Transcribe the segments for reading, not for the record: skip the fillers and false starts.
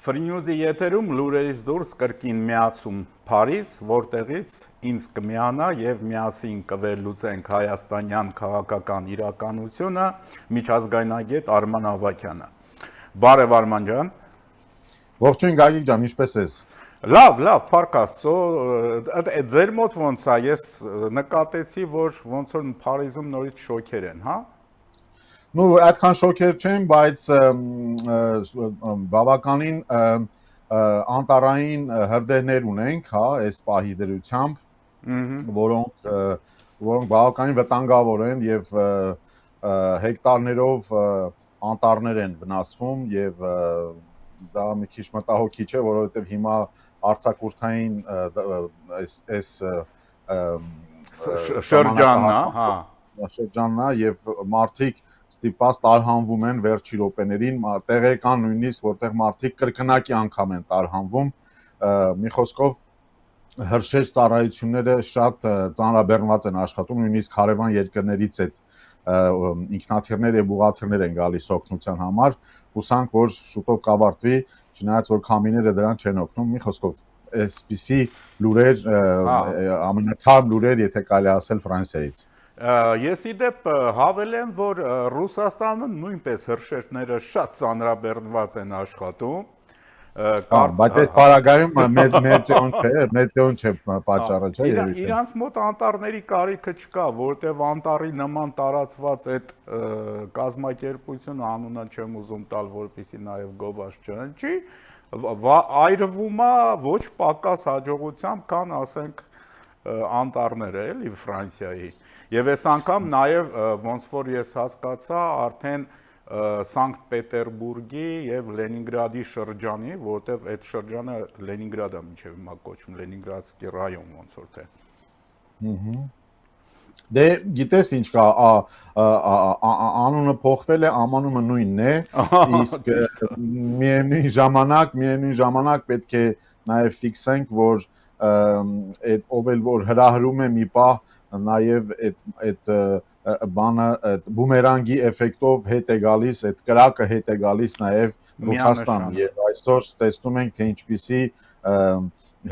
Ֆրինյուզի եթերում լուրերից դուրս կրկին միացում Փարիզ, որտեղից ինձ կմիանա եւ միասին կվերլուծենք հայաստանյան քաղաքական իրականությունը միջազգայնագետ Արման Ավագյանը։ Բարև Արման ջան։ Ողջույն Գագիկ ջան, ինչպես ես։ Լավ, փառք Աստծո, ձեր մոտ ոնց է, ես նկատեցի, որ ոնց որ Փարիզում նորից շոկեր են, հա։ Ну, այդքան շոկեր չեն, բայց բավականին անտարային հրդեհներ ունենք, հա, այս պահի դրությամբ, որոնք բավականին վտանգավոր են եւ հեկտարներով անտառներ են վնասվում եւ դա մի քիչ մտահոգիչ է, որովհետեւ հիմա արձակուրդային այս շրջանն է, հա, շրջանն է եւ մարդիկ ստիպված տարհանվում են վերջի րոպեներին, տեղեկան նույնիսկ որտեղ մարդիկ կրկնակի անգամ են տարհանվում, մի խոսքով հրշեջ ծառայությունները շատ ծանրաբեռնված են աշխատում, նույնիսկ հարևան երկրներից այդ ինքնաթիռներ եւ ուղաթիռներ են գալիս օգնության համար, հուսանք որ շուտով կավարտվի, չնայած որ քամիները դրան չեն օգնում, մի խոսքով այսպիսի լուրեր, ամենաթարմ լուրեր, եթե կարելի ասել Ֆրանսիայից։ Ես իդեպ հավելեմ, որ Ռուսաստանում նույնպես հրշեջները շատ ծանրաբեռնված են աշխատում, բայց այս պարագայում մեթեոն չէ պատճառը, չէ՞։ Իրանց մոտ անտառների կարիքը չկա, որտեղ անտառի նման տարածված այդ կազմակերպությունը անունը չեմ ուզում տալ, որպեսզի նաև գովազ չհնչի, այրվում է ոչ պակաս հաջողությամբ, քան ասենք անտառները էլի Ֆրանսիայի։ Եվ այս անգամ նաև ոնց որ ես հասկացա, արդեն Սանկտ Պետերբուրգի եւ Լենինգրադի շրջանի, որտեղ այդ շրջանը Լենինգրադը մինչեւ հիմա կոչվում Լենինգրադսկի ռայոն ոնց որ թե։ Դե գիտես ինչ կա, անունը փոխվել է, ամանումը նույնն է, իսկ միևնույն ժամանակ պետք է նաև ֆիքսենք, որ այդ ով էլ որ հրահրում է մի պահ նաև այդ բանը բումերանգի էֆեկտով հետ է գալիս, այդ կրակը հետ է գալիս նաև Ռուսաստան եւ այսօր տեսնում ենք թե ինչպիսի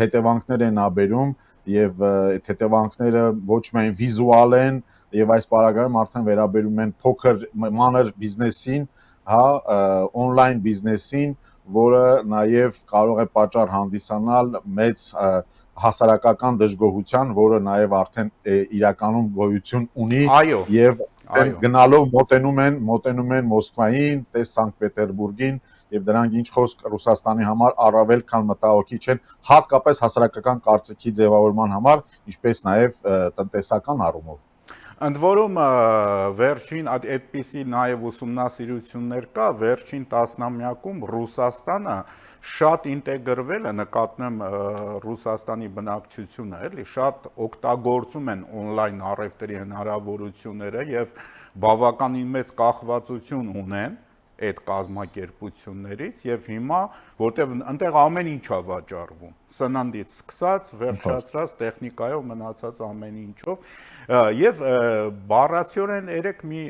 հետևանքներ են աբերում եւ այդ հետևանքները ոչ միայն վիզուալ են եւ այս պարագայում արդեն վերաբերում են փոքր մանր բիզնեսին, հա, on-line բիզնեսին, որը նաև կարող է պատճառ հանդիսանալ մեծ հասարակական դժգոհության, որը նաև արդեն իրականում գոյություն ունի եւ գնալով մոտենում են Մոսկվային, տես Սանկտ Պետերբուրգին եւ դրանք ինչ խոսք Ռուսաստանի համար առավել քան մտահոգիչ են, հատկապես հասարակական կարծիքի ձևավորման համար, ինչպես նաև տնտեսական առումով։ Ընդ որում վերջին այդպիսի նաև ուսումնասիրություններ կա, վերջին տասնամյակում Ռուսաստանը շատ ինտեգրվել է, նկատնում Ռուսաստանի բնակչությունը, էլի, շատ օգտագործում են on-line առևտրի հնարավորությունները եւ բավականին մեծ կախվածություն ունեն այդ կազմակերպություններից եւ հիմա որտեվ այնտեղ ամեն ինչ է վաճառվում, սննդից սկսած, վերջացրած տեխնիկայով մնացած ամեն ինչով եւ բառացիորեն երեք մի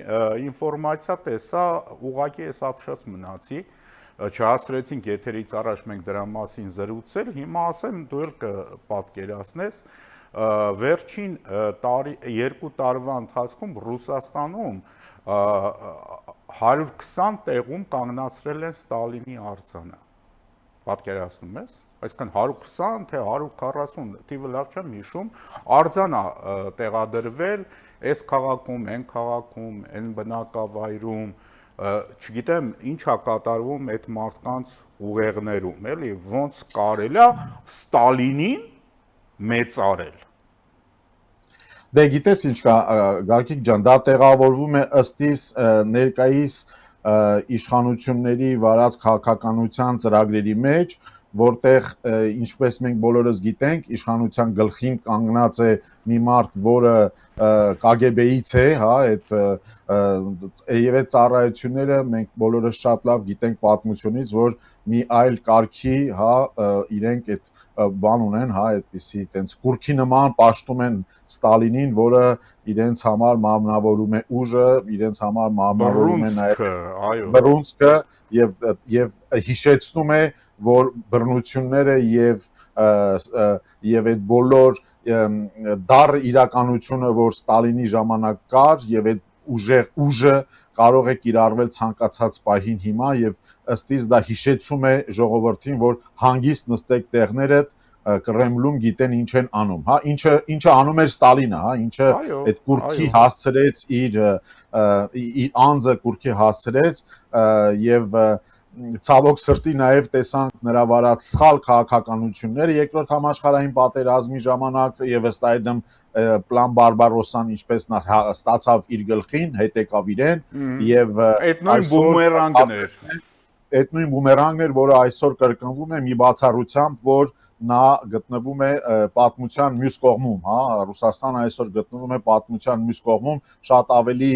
ինֆորմացիա տեսա, ուղղակի ես ապշած մնացի, չհասցրեցինք եթերից առաջ մենք դրա մասին զրուցել, հիմա ասեմ դու էլ կպատկերացնես, վերջին երկու տարվա ընթացքում Ռուսաստանում 120 տեղում կանգնացրել են Ստալինի արձանը, պատկերացնում ես, այսինքն 120 թե 140, թիվը լավ չեմ հիշում, արձան է տեղադրվել այս քաղաքում, այն քաղաքում, այն բնակավայրում, չգիտեմ ինչ է կատարվում այդ մարդկանց ուղեղներում, էլի, ոնց կարելի է Ստալինին մեծարել։ Դե գիտես ինչ կա, Գարքիկ ջան, դա տեղավորվում է ըստիս ներկայիս իշխանությունների վարած քաղաքականության ծրագրերի մեջ, որտեղ ինչպես մենք բոլորս գիտենք, իշխանության գլխին կանգնած է մի մարդ, որը KGB-ից է, հա, եւ այդ ծառայությունները մենք բոլորս շատ լավ գիտենք պատմությունից, որ մի այլ կարգի, հա, իրենք այդ բան ունեն, հա, այդպիսի տենց կուրքի նման պաշտում են Ստալինին, որը իրենց համար մարմնավորում է ուժը, իրենց համար մարմնավորում է նաև այո, բռունցքը եւ հիշեցնում է, որ բռնությունները եւ այդ բոլոր դառ իրականությունը, որ Ստալինի ժամանակ կար եւ այդ ուժը կարող է կիրառվել ցանկացած պահին հիմա եւ ըստիս դա հիշեցում է ժողովրդին, որ հանգիստ նստեք տեղներդ Կրեմլում գիտեն ինչ են անում, հա, ինչը անում էր Ստալինը, հա, ինչը այդ կուրքի հասցրեց իր անձը կուրքի հասցրեց եւ ցավոք սրտի նաև տեսանք նրա վարած սխալ քաղաքականությունները երկրորդ համաշխարհային պատերազմի ժամանակ եւ ըստ այդմ պլան Բարբարոսան ինչպես նա ստացավ իր գլխին, հետ եկավ իրեն եւ այդ նույն բումերանգն էր այդ նույն բումերանգն էր, որը այսօր կրկնվում է մի բացառությամբ, որ նա գտնվում է պատմության մյուս կողմում, հա, Ռուսաստանը այսօր գտնվում է պատմության մյուս կողմում, շատ ավելի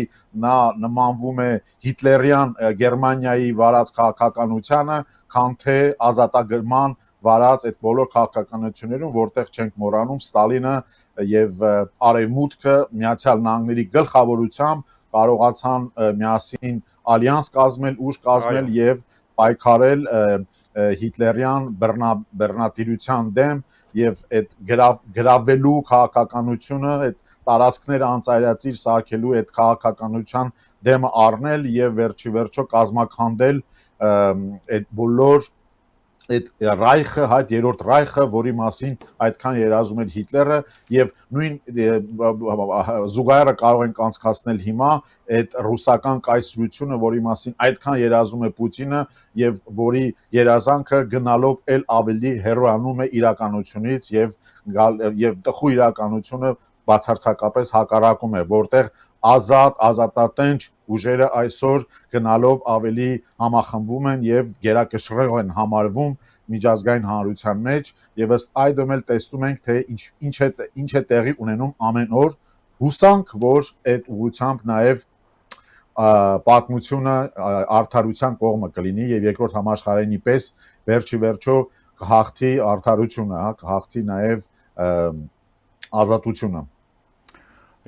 նա նմանվում է հիտլերյան Գերմանիայի վարած քաղաքականությանը, քան թե ազատագրման վարած այդ բոլոր քաղաքականություններում, որտեղ չենք մոռանում Ստալինը եւ Արևմուտքը Միացյալ Նահանգների գլխավորությամբ կարողացան միասին ալյանս կազմել, ուժ կազմել եւ պայքարել հիտլերյան բռնատիրության դեմ եւ այդ գրավելու քաղաքականությունը, այդ տարածքները անցայրացիր սարքելու այդ քաղաքականության դեմը առնել եւ վերջի վերջո կազմակերպել այդ բոլոր այդ Ռայխը, այդ երրորդ Ռայխը, որի մասին այդքան երազում էր Հիտլերը եւ նույն զուգահեռը կարող ենք անցկացնել հիմա այդ ռուսական կայսրությունը, որի մասին այդքան երազում է Պուտինը եւ որի երազանքը գնալով էլ ավելի հեռանում է իրականությունից եւ տխուր իրականությունը բացարձակապես հակառակում է, որտեղ ազատատենչ ուժերը այսօր գնալով ավելի համախմբվում են եւ գերակշռող են համարվում միջազգային հանրության մեջ եւ ըստ այդմ էլ տեսնում ենք թե ինչ է տեղի ունենում ամեն օր հուսանք որ այդ ուղղությամբ նաեւ պատմությունը արդարության կողմը կլինի եւ երկրորդ համաշխարհայինի պես վերջի վերջո կհաղթի արդարությունը, հա, կհաղթի նաեւ ազատությունը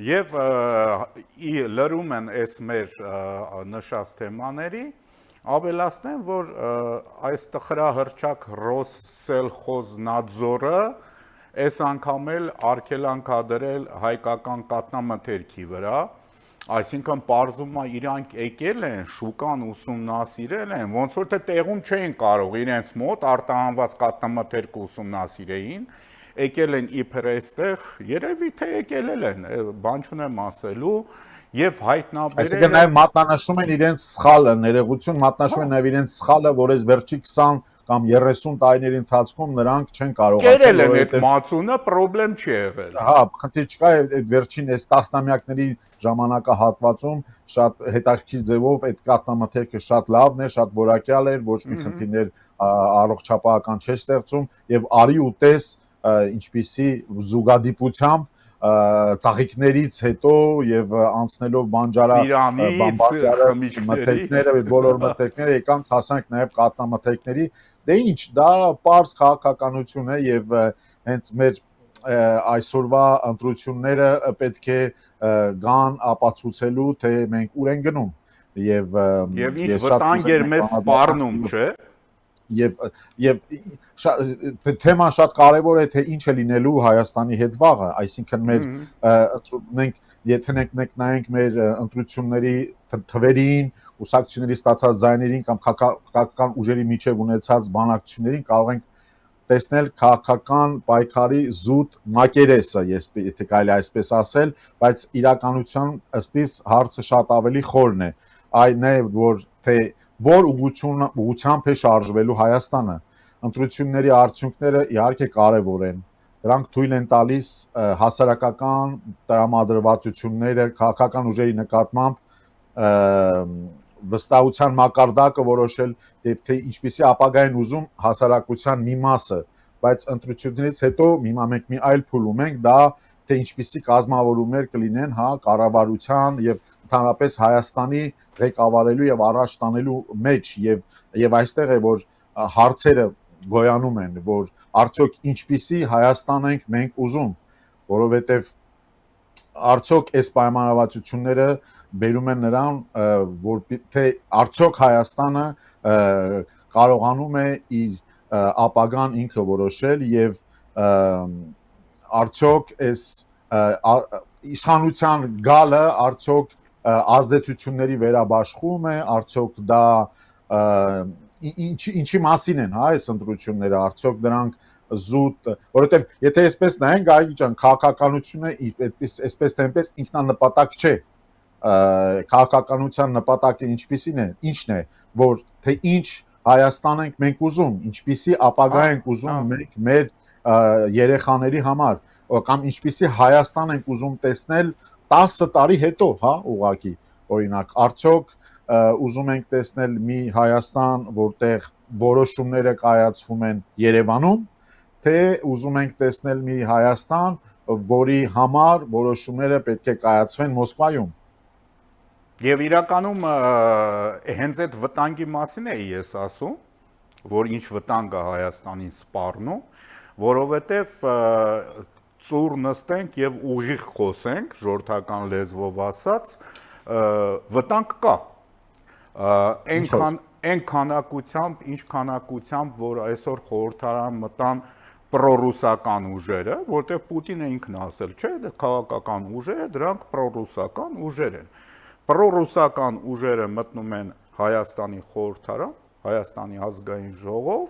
Եվ լրում են այս մեր նշած թեմաների, ավելացնեմ, որ այս տխրահռչակ Ռոսսելխոզնադզորը այս անգամ էլ արգելանք ա դրել հայկական կաթնամթերքի վրա, այսինքն պարզում է իրանք եկել են, շուկան ուսումնասիրել են, ոնց որ թե տեղում չէին կարող իրենց մոտ արտահանված կաթնամթերքը ուսումնասիրեին, եկել են իբր այստեղ, երևի թե եկել են, բան չունեմ ասելու, եւ հայտնաբերել Այսինքն նաեւ մատնանշում են իրենց սխալը, ներողություն, մատնանշում են նաեւ իրենց սխալը, որ այս վերջի 20 կամ 30 տարիների ընթացքում նրանք չեն կարողացել կերել են այդ մածունը, պրոբլեմ չի եղել։ Հա, խնդիր չկա, այդ վերջին այս տասնամյակների ժամանակահատվածում շատ հետաքրքիր ձևով այդ կաթնամթերքը շատ լավն է, շատ որակյալ էր, ոչ մի խնդիրներ առողջապահական չէր ստեղծում եւ արի ու տես ինչպիսի զուգադիպությամբ ծաղիկներից հետո եւ անցնելով մթերքները, բոլոր մթերքները եկանք հասանք նաեւ կաթնամթերքների, դե ինչ, դա պարզ քաղաքականություն է եւ հենց մեր այսօրվա ընտրությունները պետք է գան ապացուցելու թե մենք ուր ենք գնում եւ ինչ վտանգ էր մեզ սպառնում, չէ՞։ Եվ թեման շատ կարևոր է թե ինչ է լինելու Հայաստանի հետ վաղը, այսինքն մենք եթե նայենք մեր ընտրությունների թվերին, կուսակցությունների ստացած ձայներին կամ քաղաքական ուժերի միջև ունեցած բանակցություններին կարող ենք տեսնել քաղաքական պայքարի զուտ մակերեսը, եթե կարելի այսպես ասել, բայց իրականության ըստիս հարցը շատ ավելի խորն է, այն է որ թե որ ուղղությամբ է շարժվելու Հայաստանը։ Ընտրությունների արդյունքները իհարկե կարևոր են։ Դրանք թույլ են տալիս հասարակական տրամադրվածությունները քաղաքական ուժերի նկատմամբ վստահության մակարդակը որոշել եւ թե ինչպեսի ապագային ուզում հասարակության մի մասը, բայց ընտրություններից հետո հիմա մենք մի այլ փուլում ենք, դա թե ինչպեսի կազմավորումներ կլինեն, հա, կառավարության եւ ընդհանրապես Հայաստանի ղեկավարելու եւ առաջ տանելու մեջ եւ այստեղ է որ հարցերը գոյանում են, որ արդյոք ինչպիսի Հայաստան ենք մենք ուզում, որովհետեւ արդյոք այս պայմանավորվածությունները բերում են նրան, որ թե արդյոք Հայաստանը կարողանում է իր ապագան ինքը որոշել եւ արդյոք այս իշխանության գալը արդյոք ազդեցությունների վերաբաշխում է, արդյոք դա ինչի մասին են, հա, այս ընտրությունները, արդյոք դրանք զուտ, որովհետև եթե այսպես նայենք, Գագիկ ջան, քաղաքականությունը այսպես թե այնպես ինքնանպատակ չէ։ Քաղաքականության նպատակը ինչն է, որ թե ինչ Հայաստան ենք մենք ուզում, ինչպիսի ապագա ենք ուզում մենք մեր երեխաների համար, կամ ինչպիսի Հայաստան ենք ուզում տեսնել 10 տարի հետո, հա, ուղղակի, օրինակ, արդյոք ուզում ենք տեսնել մի Հայաստան, որտեղ որոշումները կայացվում են Երևանում, թե ուզում ենք տեսնել մի Հայաստան, որի համար որոշումները պետք է կայացվեն Մոսկվայում։ Եվ իրականում հենց այդ վտանգի մասին էի ես ասում, որ ինչ վտանգ է Հայաստանին սպառնում, որովհետև ծուր նստենք եւ ուղիղ խոսենք, ժողովրդական լեզվով ասած, վտանգ կա։ Այն քանակությամբ, ինչ քանակությամբ, որ այսօր խորհրդարան մտան պրոռուսական ուժերը, որտեղ Պուտինը ինքն ասել, չէ, քաղաքական ուժերը, դրանք պրոռուսական ուժեր են։ Պրոռուսական ուժերը մտնում են Հայաստանի խորհրդարան, Հայաստանի ազգային ժողով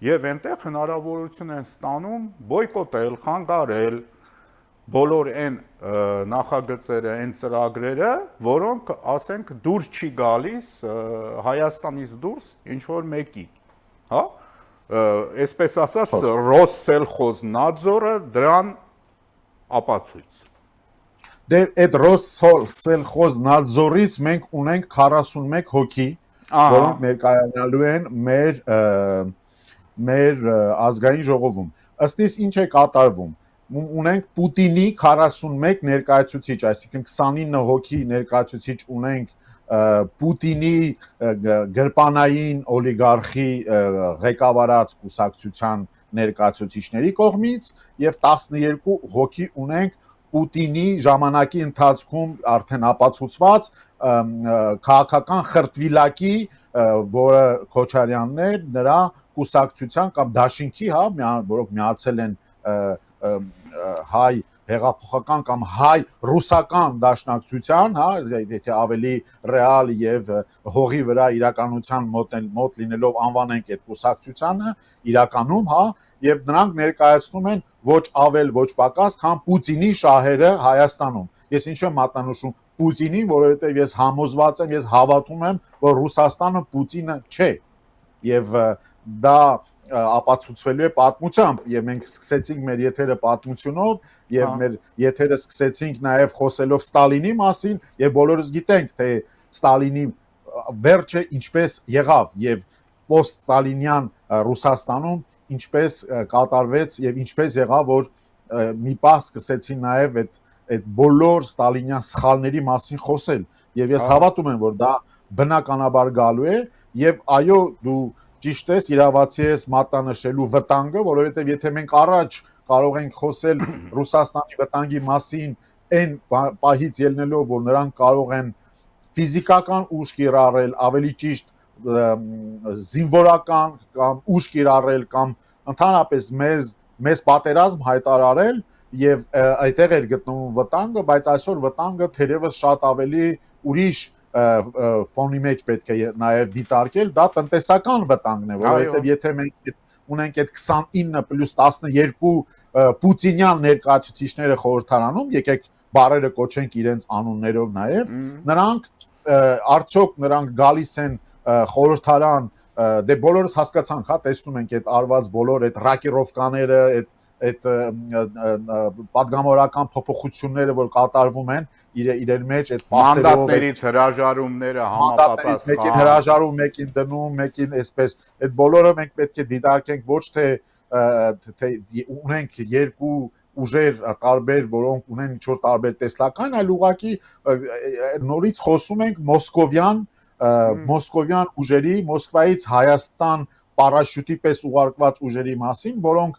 եւ այնտեղ հնարավորություն են ստանում բոյկոտել, խանգարել բոլոր այն նախագծերը, այն ծրագրերը, որոնք, ասենք, դուրս չի գալիս Հայաստանից դուրս ինչ որ մեկի, հա, այսպես ասած Ռոսսելխոզնadzորը դրան ապացույց։ Դե այդ Ռոսսելխոզնadzորից մենք ունենք 41 հոգի, որոնք ներկայանալու են մեր ազգային ժողովում։ Ըստ իս ինչ է կատարվում։ Ունենք Պուտինի 41 ներկայացուցիչ, այսինքն 29 հոգի ներկայացուցիչ ունենք Պուտինի գրպանային օլիգարխի ղեկավարած կուսակցության ներկայացուցիչների կողմից եւ 12 հոգի ունենք Պուտինի ժամանակի ընթացքում արդեն ապացուցված քաղաքական խրտվիլակի, որը Քոչարյանն է, նրա կուսակցության կամ դաշինքի, հա, որոնք միացել են հայ հեղափոխական կամ հայ ռուսական դաշնակցության, հա, եթե ավելի ռեալ եւ հողի վրա իրականության մոտ լինելով անվանենք այդ կուսակցությանը, իրականում, հա, եւ նրանք ներկայացնում են ոչ ավել, ոչ պակաս, քան Պուտինի շահերը Հայաստանում։ Ես ինչ եմ մատնանշում Պուտինին, որովհետեւ ես համոզված եմ, ես հավատում եմ, որ Ռուսաստանը Պուտինը չէ։ Եվ դա ապացուցվելու է պատմությամբ եւ մենք սկսեցինք մեր եթերը պատմությունով եւ մեր եթերը սկսեցինք նաեւ խոսելով Ստալինի մասին եւ բոլորս գիտենք թե Ստալինի վերջը ինչպես եղավ եւ post-Ստալինյան Ռուսաստանում ինչպես կատարվեց եւ ինչպես եղավ որ մի պահ սկսեցին նաեւ այդ բոլոր Ստալինյան սխալների մասին խոսել եւ ես հավատում եմ որ դա բնականաբար գալու է եւ այո դու ճիշտ ես, իրավացի ես մատնանշելու վտանգը, որովհետև եթե մենք առաջ կարող ենք խոսել Ռուսաստանի վտանգի մասին այն պահից ելնելով, որ նրանք կարող են ֆիզիկական ուժ կիրառել, ավելի ճիշտ զինվորական կամ ուժ կիրառել կամ ընդհանրապես մեզ պատերազմ հայտարարել եւ այդտեղ էր գտնվում վտանգը, բայց այսօր վտանգը թերևս շատ ավելի ուրիշ ֆոնի մեջ պետք է նաև դիտարկել, դա տնտեսական վտանգն է, որովհետև եթե մենք ունենք այդ 29+12 պուտինյան ներկայացուցիչները խորհրդարանում, եկեք բարերը կոչենք իրենց անուններով նաև, նրանք արդյոք նրանք գալիս են խորհրդարան, դե բոլորս հասկացանք, հա, տեսնում ենք այդ արված բոլոր այդ ռակիրովկաները, այդ падգամավորական փոփոխությունները, որ կատարվում են իրեն մեջ այդ պասերով մանդատներից հրաժարումները մանդատներից մեկին հրաժարում, մեկին դնում, մեկին այսպես այդ բոլորը մենք պետք է դիտարկենք ոչ թե ունենք երկու ուժեր տարբեր, որոնք ունեն ինչ-որ տարբեր տեսլական, այլ ուղղակի նորից խոսում ենք մոսկովյան ուժերի, Մոսկվայից Հայաստան պարաշյուտի պես ուղարկված ուժերի մասին, որոնք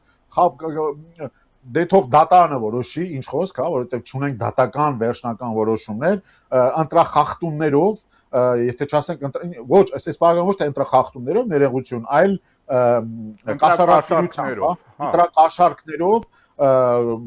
դե թող դատարանը որոշի, ինչ խոսք, հա, որովհետև չունենք դատական վերջնական որոշումներ, ընտրախախտումներով, եթե չասենք ոչ, այս բառը ոչ թե ընտրախախտումներով ներողություն, այլ կաշառակերությամբ, ընտրակաշառքներով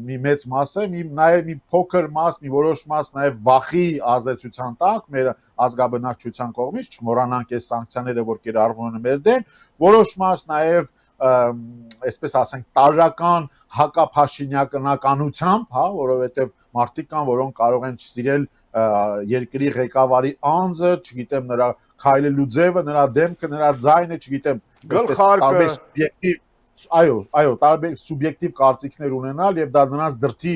մի մեծ մասը, նաև մի փոքր մաս, մի որոշ մաս նաև վախի ազդեցության տակ մեր ազգաբնակչության կողմից, չմոռանանք այս սանկցիաները, որ կիրառվում են մեր դեմ, որոշ մաս նաև այսպես ասենք տարրական հակափաշինյականությամբ, հա, որովհետև մարդիկ կան, որոնք կարող են չսիրել երկրի ղեկավարի անձը, չգիտեմ նրա քայլելու ձևը, նրա դեմքը, նրա ձայնը, չգիտեմ, տարբեր սուբյեկտիվ, այո, տարբեր սուբյեկտիվ կարծիքներ ունենալ եւ դա նրանց դրթի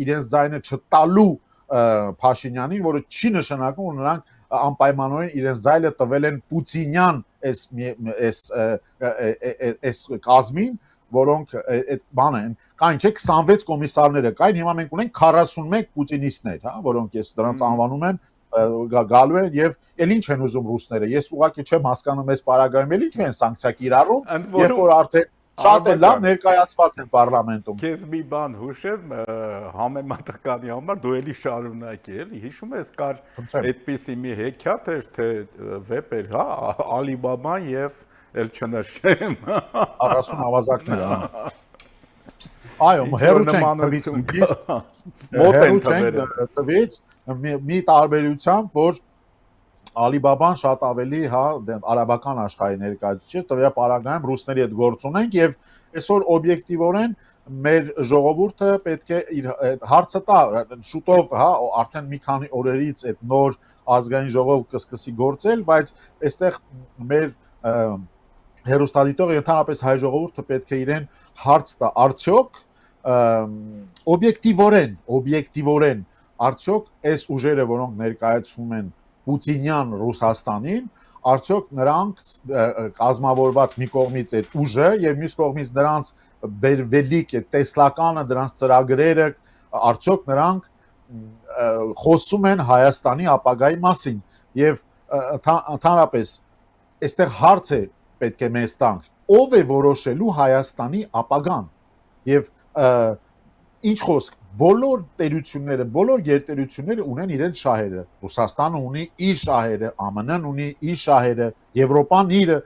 իրենց ձայնը չտալու Փաշինյանին, որը չի նշանակում, որ նրանք անպայմանորեն իրենց ձայնը տվել են պուտինյան այս կազմին, որոնք այդ բանը են, կային չէ 26 կոմիսարները կային, հիմա մենք ունենք 41 պուտինիստներ, հա, որոնք ես դրանց անվանում են գալու են եւ էլ ինչ են ուզում ռուսները, ես ուղղակի չեմ հասկանում այս պարագայում էլ ինչու են սանկցիա կիրառում, երբ որ արդեն շատ է լավ ներկայացված են parlamentum։ Քեզ մի բան հուշեմ, համեմատականի համար դու էլի շարունակի, էլի հիշում ես կար այդպիսի մի հեքիաթ էր, թե վեպ էր, հա, Ալիբաբան եւ էլ չնշեմ 40 ավազակները, հա։ Այո, հերու չենք տվից, մի տարբերությամբ, որ Ալիբաբան շատ ավելի, հա, արաբական աշխարհի ներկայացուցիչ է, տվյալ պարագայում ռուսների հետ գործ ունենք եւ այսօր օբյեկտիվորեն մեր ժողովուրդը պետք է իր հարցը տա շուտով, հա, արդեն մի քանի օրերից այդ նոր ազգային ժողով կսկսի գործել, բայց այստեղ մեր հերոստատիտողը ընդհանրապես հայ ժողովուրդը պետք է իրեն հարց տա, արդյոք օբյեկտիվորեն արդյոք այս ուժերը, որոնք ներկայացվում են Պուտինյան Ռուսաստանին, արդյոք նրանք կազմավորված մի կողմից այդ ուժը եւ մյուս կողմից նրանց բերվելիք է տեսլականը, դրանց ծրագրերը, արդյոք նրանք խոսում են Հայաստանի ապագայի մասին եւ ընդհանրապես այստեղ հարց է պետք է մեզ տանք, ով է որոշելու Հայաստանի ապագան եւ ինչ խոսք բոլոր տերությունները, բոլոր գերտերությունները ունեն իրենց շահերը։ Ռուսաստանը ունի իր շահերը, ԱՄՆ-ն ունի իր շահերը, Եվրոպան իրը,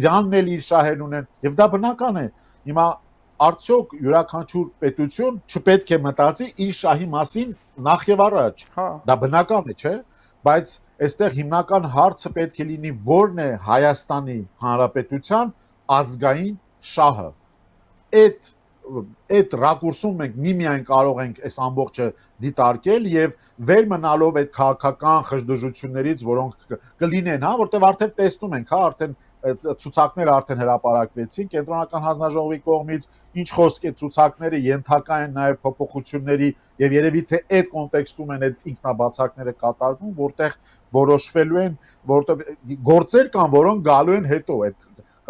Իրանն էլ իր շահերն ունեն, եւ դա բնական է։ Հիմա արդյոք յուրաքանչյուր պետություն չպետք է մտածի իր շահի մասին նախ եւ առաջ։ Դա բնական է, չէ՞։ Բայց այստեղ հիմնական հարցը պետք է լինի ո՞րն է Հայաստանի Հանրապետության ազգային շահը։ Այդ ռակուրսում մենք միմիայն կարող ենք այս ամբողջը դիտարկել եւ վեր մնալով այդ քաղաքական խժդժություններից, որոնք կլինեն, հա, որտեղ արդեն տեսնում ենք, հա, արդեն ցուցակները արդեն հրապարակվեցին կենտրոնական հանձնաժողովի կողմից, ինչ խոսք է ցուցակները ենթակա են նաեւ փոփոխությունների եւ երևի թե այդ կոնտեքստում են այդ ինքնաբացակները կատարվում, որտեղ որոշվելու են, որտեղ գործեր կան, որոնք գալու են հետո այդ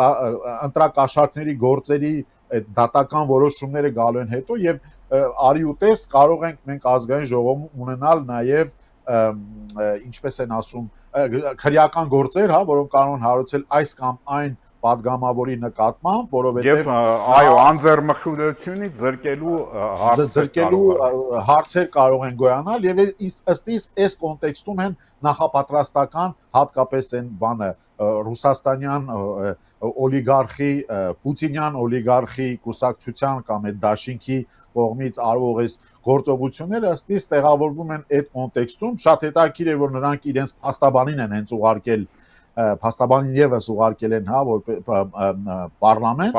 ընտրակաշառքների գործերի այդ դատական որոշումները գալու են հետո եւ արի ու տես կարող ենք մենք ազգային ժողովում ունենալ նաեւ ինչպես են ասում քրեական գործեր, հա, որոնք կարող են հարուցել այս կամ այն падգամավորի նկատմամբ, որովհետեւ այո, անձեռմխելիությունից զրկելու հարցեր կարող են գոյանալ եւ ըստ իս այս կոնտեքստում են նախապատրաստական հատկապես այն բանը ռուսաստանյան օլիգարխի, պուտինյան օլիգարխի կուսակցության կամ այդ դաշինքի կողմից արվող այս գործողությունները ըստ իս տեղավորվում են այդ կոնտեքստում, շատ հետաքրքիր է, որ նրանք իրենց փաստաբանին են հենց ուղարկել փաստաբանին եւս ուղարկել են, հա, պարլամենտ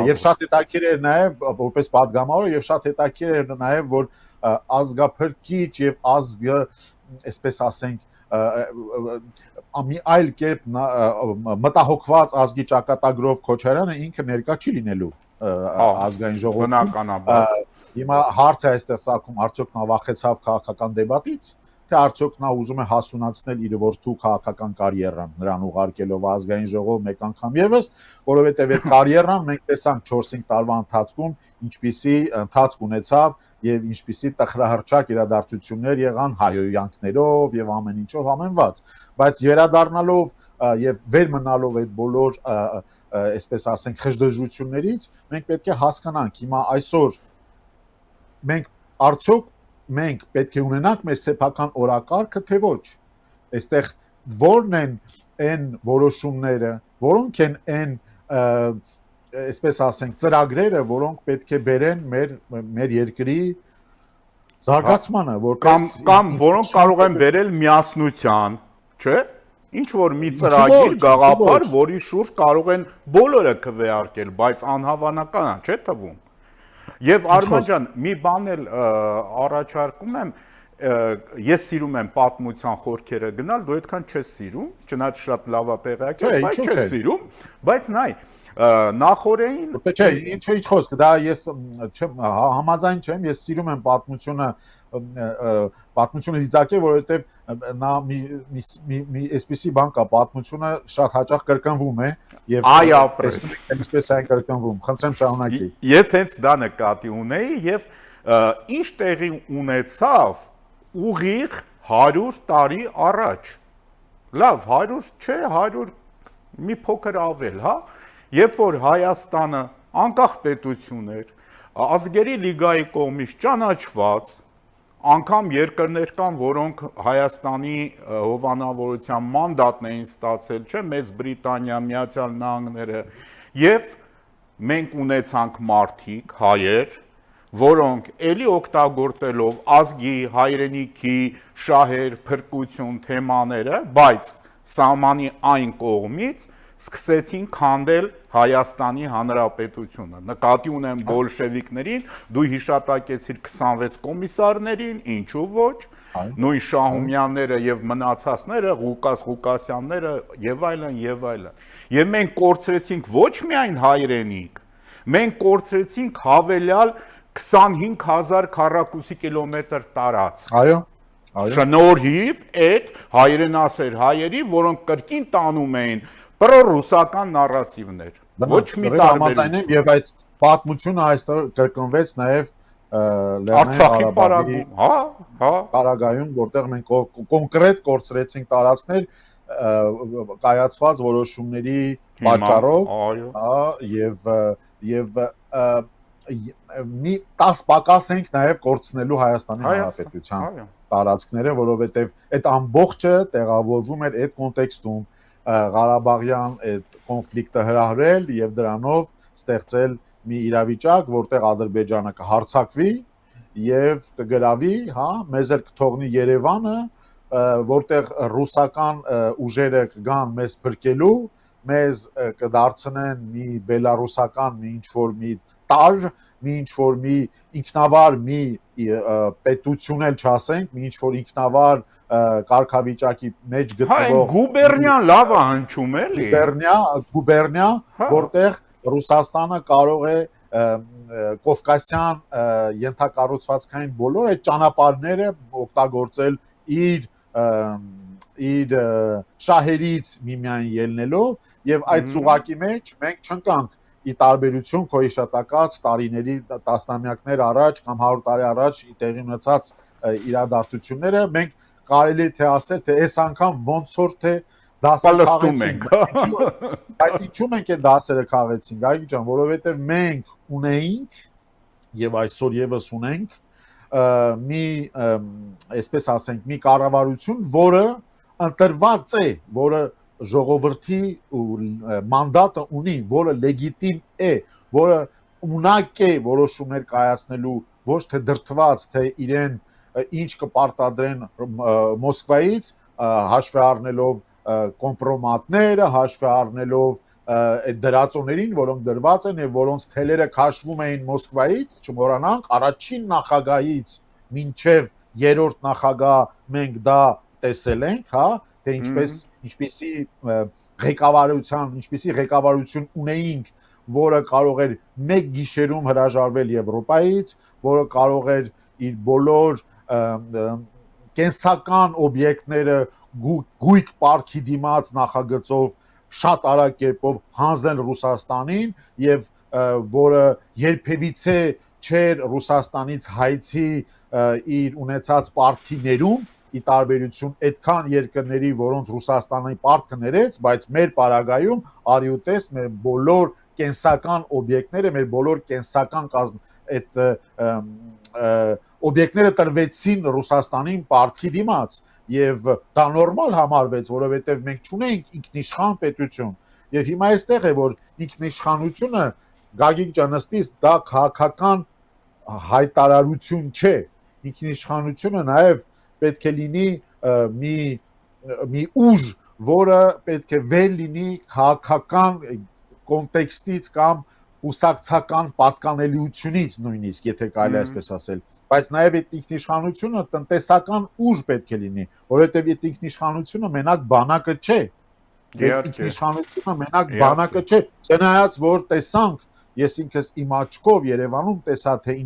եւ շատ հետաքրքիր է նաեւ որպես падգամավոր եւ շատ հետաքրքիր է նաեւ որ ազգափրկիչ եւ ազգը այսպես ասենք մի այլ կերպ մտահոգված ազգի ճակատագրով Քոչարյանը ինքը ներկա չի լինելու ազգային ժողովին բնականաբար հիմա հարցը այստեղ ցակում արդյոք նա վախեցավ քաղաքական դեբատից թե արդյոք նա ուզում է հասունացնել իր որդու քաղաքական կարիերան նրան ուղարկելով ազգային ժողով մեկ անգամ եւս որովհետեւ այդ կարիերան մենք տեսանք 4-5 տարվա ընթացքում ինչպիսի ընթացք ունեցավ եւ ինչպիսի տխրահռչակ իրադարձություններ եղան հայոյանքներով եւ ամեն ինչով ամենված բայց վերադառնալով եւ վեր մնալով այդ բոլոր այսպես ասենք խժդժություններից մենք պետք է հասկանանք հիմա այսօր մենք արդյոք մենք պետք է ունենանք մեր սեփական օրակարգը թե ոչ այստեղ որն են այն որոշումները որոնք են այն այսպես ասենք ծրագրերը որոնք պետք է բերեն մեր երկրի զարգացմանը կամ որոնք կարող են բերել միասնության չէ ինչ որ մի ծրագիր գաղափար որի շուրջ կարող են բոլորը քվեարկել բայց անհավանական է չէ թվում Եվ Արման ջան, մի բան էլ առաջարկում եմ, ես սիրում եմ պատմության խորքերը գնալ, դու այդքան չես սիրում, չնայած շատ լավատեղյակ ես, բայց չես սիրում, բայց նայ, նախորդին Չէ, ինչ խոսք, դա ես համաձայն չեմ, ես սիրում եմ պատմությունը դիտարկել, որովհետև նա մի այսպիսի բան կա, պատմությունը շատ հաճախ կրկնվում է եւ այսպես այն կրկնվում։ Խնդրեմ շարունակի։ Ես հենց դա նկատի ունեի եւ ինչ տեղի ունեցավ ուղիղ 100 տարի առաջ։ Լավ, 100 չէ, 100 մի փոքր ավել, հա։ Երբ որ Հայաստանը անկախ պետություն էր, ազգերի լիգայի կողմից ճանաչված, անգամ երկրներ կան, որոնք Հայաստանի հովանավորության մանդատն էին ստացել, չէ, Մեծ Բրիտանիա, Միացյալ Նահանգները, եւ մենք ունեցանք մարդիկ, հայեր, որոնք էլի օգտագործելով ազգի, հայրենիքի, շահեր, փրկություն թեմաները, բայց սահմանի այն կողմից սկսեցին քանդել Հայաստանի Հանրապետությունը։ Նկատի ունեմ բոլշևիկներին, դու հիշատակեցիր 26 կոմիսարներին, ինչու ոչ, նույն Շահումյանները եւ մնացածները, Ղուկասյանները եւ այլն եւ այլն։ Եվ մենք կորցրեցինք ոչ միայն հայրենիք, մենք կորցրեցինք հավելյալ 25000 քառակուսի կիլոմետր տարածք։ Այո։ Շնորհիվ այդ հայրենասեր հայերի, որոնք կրկին տանում էին պրոռուսական նարատիվներ։ Ոչ մի տարբերություն։ Եվ այդ պատմությունը այստեղ կրկնվեց նաև Արցախի պարագայում, հա, պարագայում, որտեղ մենք կոնկրետ կորցրեցինք տարածքներ կայացված որոշումների պատճառով, հա, եւ մի 10 պակաս ենք նաև կորցնելու Հայաստանի Հանրապետության տարածքները, որովհետեւ այդ ամբողջը տեղավորվում էր այդ կոնտեքստում Ղարաբաղյան այդ կոնֆլիկտը հրահրել եւ դրանով ստեղծել մի իրավիճակ, որտեղ Ադրբեջանը կհարձակվի եւ կգրավի, հա, մեզ էլ կթողնի Երևանը, որտեղ ռուսական ուժերը կգան մեզ փրկելու, մեզ կդարձնեն մի բելարուսական մի ինչ-որ մի տար, մի ինչ-որ մի ինքնավար մի պետություն էլ չասենք, մի ինչ-որ ինքնավար կարգավիճակի մեջ գտնվող գուբերնիան լավ է հնչում էլի գուբերնիա որտեղ Ռուսաստանը կարող է Կովկասյան ենթակառուցվածքային բոլոր այդ ճանապարհները օգտագործել իր շահերից միմիայն ելնելով եւ այդ ծուղակի մեջ մենք չընկանք ի տարբերություն քո հիշատակած տարիների տասնամյակներ առաջ կամ 100 տարի առաջ տեղի ունեցած իրադարձությունները մենք կարելի թե ասել թե այս անգամ ոնց որ թե դասերը քաղեցինք բայց ինչու մենք այդ դասերը քաղեցինք այգի ջան որովհետև մենք ունեինք եւ այսօր եւս ունենք մի այսպես ասենք մի կառավարություն որը ընտրված է որը ժողովրդի մանդատը ունի, որը լեգիտիմ է, որը ունակ է որոշումներ կայացնելու, ոչ թե դրդված, թե իրեն ինչ կպարտադրեն Մոսկվայից, հաշվի առնելով կոմպրոմատները, հաշվի առնելով այդ դրածոներին, որոնք դրված են եւ որոնց թելերը քաշվում էին Մոսկվայից, չմոռանանք, առաջին նախագահից մինչեւ երրորդ նախագահ մենք դա տեսել ենք, հա, թե ինչպիսի ղեկավարություն ունեինք որը կարող էր մեկ գիշերում հրաժարվել Եվրոպայից, որը կարող էր իր բոլոր կենսական օբյեկտները գույք պարքի դիմաց նախագծով շատ արագ կերպով հանձնել Ռուսաստանին եւ որը երբևիցե չէր Ռուսաստանից հայցի իր ունեցած պարտիներում ի տարբերություն այդքան երկրների, որոնց Ռուսաստանի պարտքը ներեց, բայց մեր պարագայում արյուտես մեր բոլոր կենսական օբյեկտները, մեր բոլոր կենսական այդ օբյեկտները տրվեցին Ռուսաստանին պարտքի դիմաց եւ դա նորմալ համարվեց, որովհետեւ մենք չունենք ինքնիշխան պետություն եւ հիմա այստեղ է որ ինքնիշխանությունը Գագիկ Ջանստից դա քաղաքական հայտարարություն չէ, ինքնիշխանությունը նաեւ պետք է լինի մի ուժ, որը պետք է վեր լինի քաղաքական կոնտեքստից կամ ուսակցական պատկանելիությունից նույնիսկ, եթե կարելի այսպես ասել, բայց նաև այդ ինքնիշխանությունը տնտեսական ուժ պետք է լինի, որովհետև այդ ինքնիշխանությունը մենակ բանակը չէ։ Ինքնիշխանությունը մենակ բանակը չէ, չնայած որ տեսանք, ես ինքս իմ աչքով Երևանում տեսա թե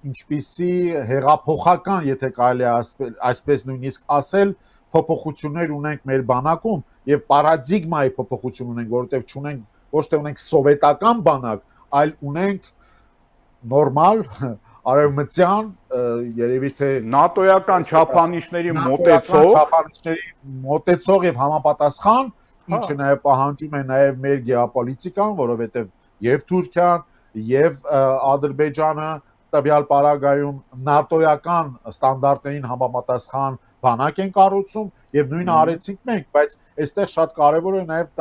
ինչպիսի հեղափոխական, եթե կարելի է այսպես նույնիսկ ասել, փոփոխություններ ունենք մեր բանակում եւ պարադիգմայի փոփոխություն ունենք, որովհետեւ չունենք ոչ թե ունենք սովետական բանակ, այլ ունենք նորմալ արևմտյան երևի թե նատոյական չափանիշների մոտեցող եւ համապատասխան, ինչը նաեւ պահանջում է նաեւ մեր գեոպոլիտիկան, որովհետեւ եւ Թուրքիան եւ Ադրբեջանը տվյալ պարագայում նատոյական ստանդարտներին համապատասխան բանակ են կառուցում եւ նույնը արեցինք մենք, բայց այստեղ շատ կարեւոր է նաեւ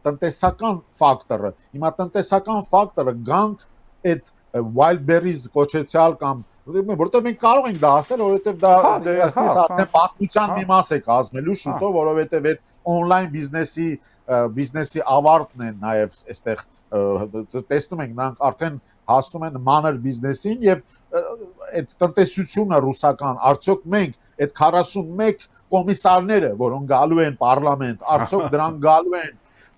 տնտեսական ֆակտորը։ Հիմա տնտեսական ֆակտորը գանք այդ Wildberries կոչեցյալ կամ որտեղ մենք կարող ենք դա ասել, որովհետեւ դա ըստիս արդեն պատմության մի մաս է կազմելու շուտով, որովհետեւ այդ on-line բիզնեսի ավարտն է նաեւ այստեղ տեսնում ենք նրանք արդեն հասնում են մանր բիզնեսին եւ այդ տնտեսությունը ռուսական արդյոք մենք այդ 41 կոմիսարները, որոնք գալու են պարլամենտ, արդյոք դրանք գալու են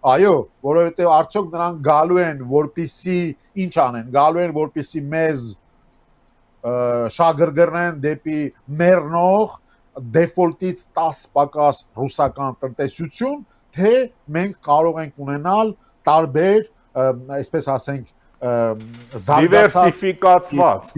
այո, որովհետեւ արդյոք նրանք գալու են որպիսի ինչ անեն, գալու են որպիսի մեզ շագրգռեն դեպի մեռնող դեֆոլտից 10 պակաս ռուսական տնտեսություն, թե մենք կարող ենք ունենալ տարբեր, այսպես ասենք, դիվերսիֆիկացված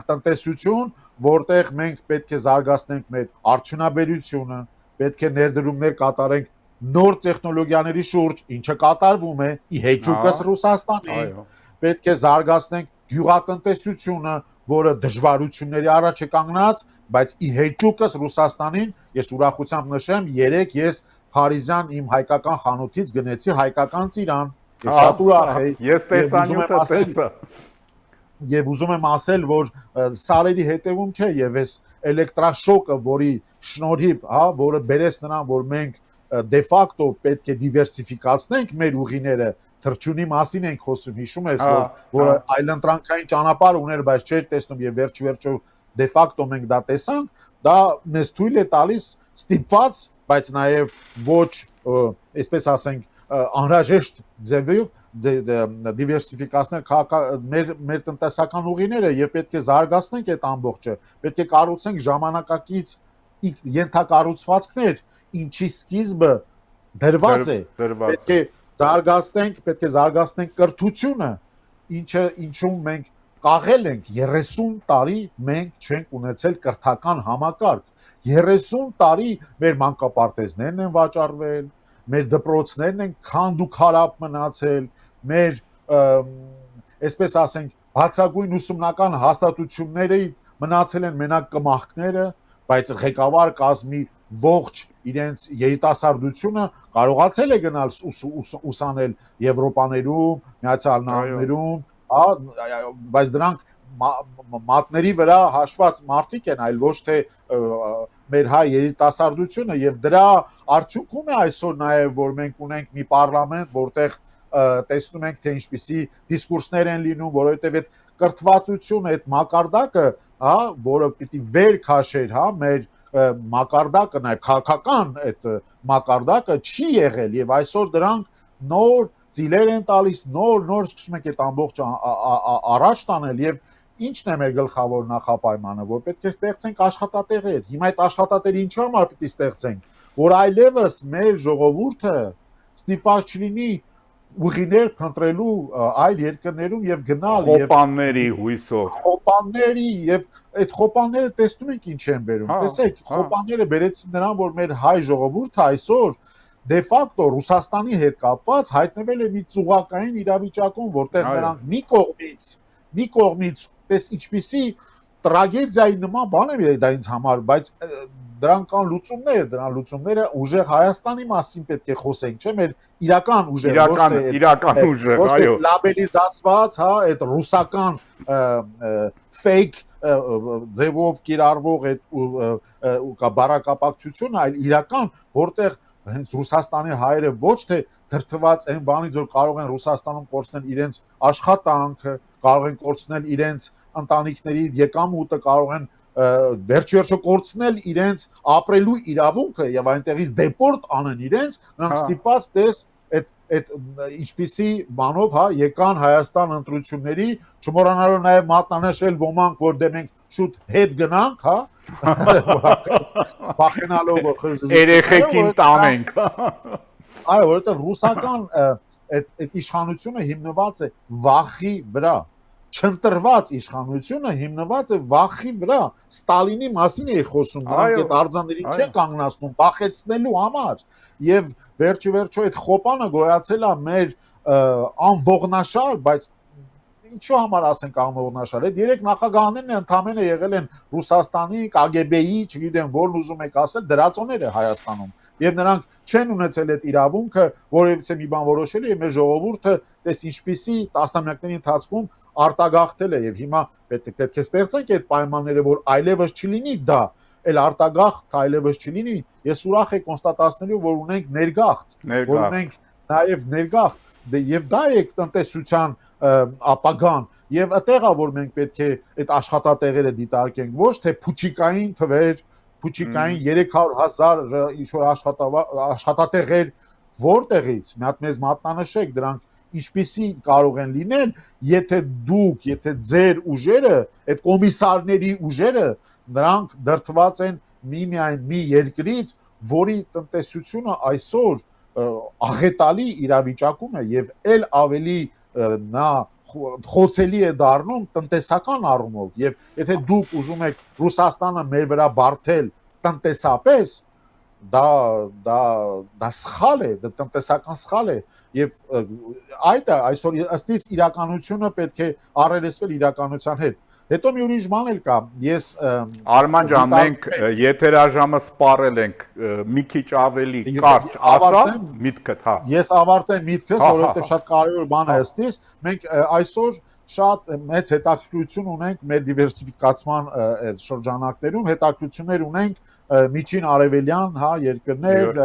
տնտեսություն, որտեղ մենք պետք է զարգացնենք մեր արդյունաբերությունը, պետք է ներդրումներ կատարենք նոր տեխնոլոգիաների շուրջ, ինչը կատարվում է իհեճուկս Ռուսաստանին, պետք է զարգացնենք գյուղատնտեսությունը, որը դժվարությունների առաջ է կանգնած, բայց իհեճուկս Ռուսաստանին, ես ուրախությամբ նշեմ, երեք ես Փարիզյան իմ հայկական խանութից գնեցի հայկական ծիրան, ես շատ ուրախ եի, ես տեսանյութը տեսա եւ ուզում եմ ասել, որ սարերի հետևում չէ եւ այս էլեկտրաշոկը, որի շնորհիվ, որը բերեց նրան, որ մենք դե ֆակտո պետք է դիվերսիֆիկացնենք մեր ուղիները, թռչունի մասին ենք խոսում, հիշում ես, որը այլընտրանքային ճանապարհ ուներ, բայց չէր տեսնում եւ վերջ-վերջո դե ֆակտո մենք դա տեսանք, դա մեզ թույլ է տալիս ստիպված, բայց նաեւ ոչ, այսպես ասենք, անհրաժեշտ ձևով դիվերսիֆիկացնել մեր տնտեսական ուղիները եւ պետք է զարգացնենք այդ ամբողջը, պետք է կառուցենք ժամանակակից ենթակառուցվածքներ, ինչի սկիզբը դրված է, պետք է զարգացնենք կրթությունը, ինչում մենք կաղել ենք 30 տարի մենք չենք ունեցել կրթական համակարգ, 30 տարի մեր մանկապարտեզներն են վաճառվել, մեր դպրոցներն են քանդ ու քարապ մնացել, մեր այսպես ասենք բացագույն ուսումնական հաստատություններից մնացել են մենակ կմախքները, բայց ղեկավար կազմի ողջ իրենց երիտասարդությունը կարողացել է գնալ ուսանել Եվրոպաներում, Միացյալ Նահանգներում, բայց դրանք մատների վրա հաշված մարդիկ են, այլ ոչ թե մեր հայ երիտասարդությունը եւ դրա արդյունքում է այսօր նաեւ որ մենք ունենք մի պարլամենտ, որտեղ տեսնում ենք թե ինչպիսի դիսկուրսներ են լինում, որովհետեւ այդ կրթվածությունը, այդ մակարդակը, որը պիտի վեր քաշեր, մեր մակարդակը, նաեւ քաղաքական այդ մակարդակը չի եղել եւ այսօր դրանք նոր ծիլեր են տալիս, նոր սկսում ենք այդ ամբողջ առաջ տանել եւ ինչն է մեր գլխավոր նախապայմանը, որ պետք է ստեղծենք աշխատատեղեր։ Հիմա այդ աշխատատեղերը ինչու համար պետք է ստեղծենք, որ այլևս մեր ժողովուրդը ստիպված չլինի ուղիներ փնտրելու այլ երկրներում եւ գնալ եւ խոպանների հույսով խոպանների եւ այդ խոպանները տեսնում ենք ինչ են բերում։ Տեսեք, խոպանները բերեցին նրան, որ մեր հայ ժողովուրդը այսօր դե ֆակտո Ռուսաստանի հետ կապված հայտնվել է մի ծուղակային իրավիճակում, որտեղ նրանք մի կողմից տես ինչպիսի տրագեդիայի նման բան է դա ինձ համար, բայց դրանք կան լուծումներ, դրան լուծումները ուժեղ Հայաստանի մասին պետք է խոսենք, չէ՞, մեր իրական ուժեր, իրական ուժեր, այո, լաբելիզացված, հա, այդ ռուսական fake ձևով կիրառվող այդ բարակապակցությունը, այլ իրական, որտեղ հենց Ռուսաստանի հայերը ոչ թե դրթված այն բանից, որ կարող են Ռուսաստանում կորցնել իրենց աշխատանքը, կարող են կորցնել իրենց ընտանիքների եկամուտը, կարող են վերջ-վերջո կորցնել իրենց ապրելու իրավունքը եւ այնտեղից դեպորտ անեն իրենց, նրանք ստիպված տես այդ ինչպիսի բանով, հա, եկան Հայաստան ընտրությունների, չմոռանալով նաեւ մատնանշել ոմանք, որ դե մենք շուտ հետ գնանք, հա, բախենալով որ երեխեքին տանենք։ Այո, որովհետեւ ռուսական այդ իշխանությունը հիմնված է վախի վրա, չընտրված իշխանությունը հիմնված է վախի վրա։ Ստալինի մասին է խոսում, նրանք այդ արձաններին չեն կանգնացնում բախեցնելու համար եւ վերջիվերջո այդ խոպանը գոյացել է մեր անողնաշար, բայց ինչու համար ասենք անողնաշար։ Այդ երեք նախագահներն ընդամենը եղել են Ռուսաստանի KGB-ի, չգիտեմ, որն ուզում եք ասել, դրածոները Հայաստանում։ Եվ նրանք չեն ունեցել այդ իրավունքը, որևիցե մի բան որոշել է, եւ մեր ժողովուրդը տես ինչպիսի տասնամյակների ընթացքում արտագաղթել է եւ հիմա պետք է ստեղծենք այդ պայմանները, որ այլևս չլինի դա, այլ արտագաղթ այլևս չլինի։ Ես ուրախ եմ կոնստատացնելու, որ ունենք ներգաղթ, որ ունենք նաեւ ներգաղթ, եւ դա է տնտեսության ապագան եւ այդտեղա որ մենք պետք է այդ աշխատատեղերը դիտարկենք, ոչ թե փուչիկային թվեր, փուչիկային 300,000 ինչ-որ աշխատատեղեր որտեղից, մի հատ մեզ մատնանշեք դրանք ինչպիսի կարող են լինել, եթե ձեր ուժերը, այդ կոմիսարների ուժերը, նրանք դրթված են միայն մի երկրից, որի տնտեսությունը այսօր աղետալի իրավիճակում է եւ ել ավելի նա խոցելի է դառնում տնտեսական առումով եւ եթե դուք ուզում եք Ռուսաստանը մեր վրա բարթել տնտեսապես դա սխալ է, դա տնտեսական սխալ է եւ այդ այսօր ըստ իս իրականությունը պետք է առերեսվել իրականության հետ։ Հետո մի ուրիշ բան էլ կա, ես Արման ջան, մենք եթերաժամը սպառել ենք մի քիչ ավելի կարճ, ասա միտքդ, հա։ Ես ավարտեմ միտքս, որովհետեւ շատ կարևոր բան է ըստ իս, մենք այսօր շատ մեծ հետաքրքրություն ունենք մեր դիվերսիֆիկացման այդ շրջանակներում, հետաքրքրություններ ունենք միջին արևելյան, հա, երկրներ,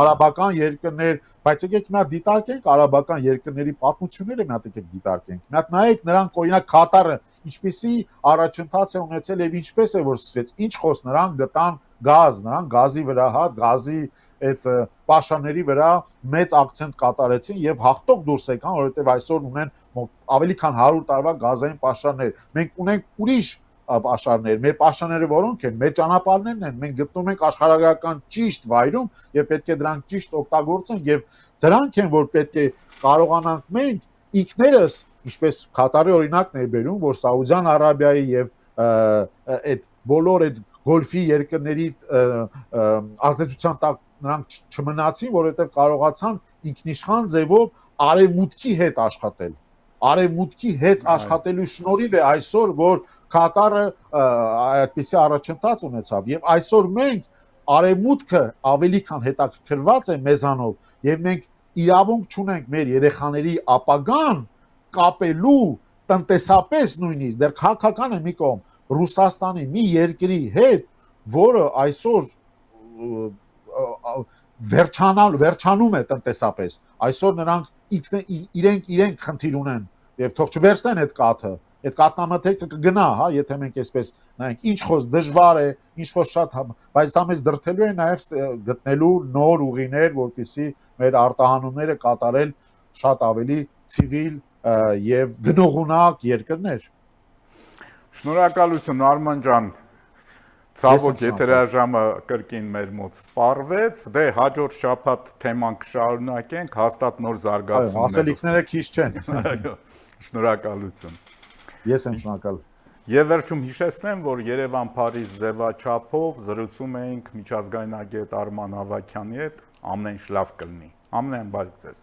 արաբական երկրներ, բայց եկեք մի հատ դիտարկենք արաբական երկրների պատմությունները, մի հատ եկեք դիտարկենք։ Մի հատ նայեք նրանք օրինակ Կատարը ինչպիսի առաջընթաց է ունեցել եւ ինչպես է որ սկսվեց, ինչ խոս նրանք գտան գազ, նրանք գազի վրա, հա, գազի այդ պաշարների վրա մեծ ակցենտ կատարեցին եւ հաղթող դուրս եկան, որովհետեւ այսօր ունեն ավելի քան 100 տարվա գազային պաշարներ։ Մենք ունենք ուրիշ պաշարներ, մեր պաշարները որոնք են, մեր ճանապարհներն են, մենք գտնում ենք աշխարհագրական ճիշտ վայրում եւ պետք է դրանք ճիշտ օգտագործենք եւ դրանք են, որ պետք է կարողանանք մենք ինքներս, ինչպես Կատարի օրինակն է բերում, որ Սաուդյան Արաբիայի եւ այդ բոլոր այդ գոլֆի երկրների ազդեցության տակ նրանք չմնացին, որովհետեւ կարողացան ինքնիշխան ձևով արևմուտքի հետ աշխատել։ Արևմուտքի հետ աշխատելու շնորհիվ է այսօր, որ Կատարը այդպիսի առաջընթաց ունեցավ եւ այսօր մենք արևմուտքը ավելի քան հետաքրքրված է մեզանով եւ մենք իրավունք չունենք մեր երեխաների ապագան կապելու տնտեսապես նույնիսկ դեռ քաղաքական է մի կողմ Ռուսաստանի մի երկրի հետ, որը այսօր վերջանում է տնտեսապես։ Այսօր նրանք իրենք խնդիր ունեն եւ թող չվերցնեն այդ կաթը, այդ կատնամթերքը կգնա, հա, եթե մենք այսպես նայենք, ինչ խոս դժվար է, ինչ խոս շատ, բայց դա մեզ դրթելու է նաև գտնելու նոր ուղիներ, որպեսզի մեր արտահանումները կատարել շատ ավելի ցիվիլ եւ գնողունակ երկրներ։ Շնորհակալություն Արման ջան։ Ցավոք եթերաժամը կրկին մեր մոտ սպառվեց, դե հաջորդ շաբաթ թեման կշարունակենք, հաստատ նոր զարգացումներ։ Ասելիքները քիչ չեն։ Այո, շնորհակալություն։ Ես եմ շնորհակալ։ Եվ վերջում հիշեցնեմ, որ Երևան-Փարիզ ձևաչափով զրուցում էինք միջազգայնագետ Արման Ավագյանի հետ, ամեն ինչ լավ կլինի։ Ամեն բարիք ձեզ։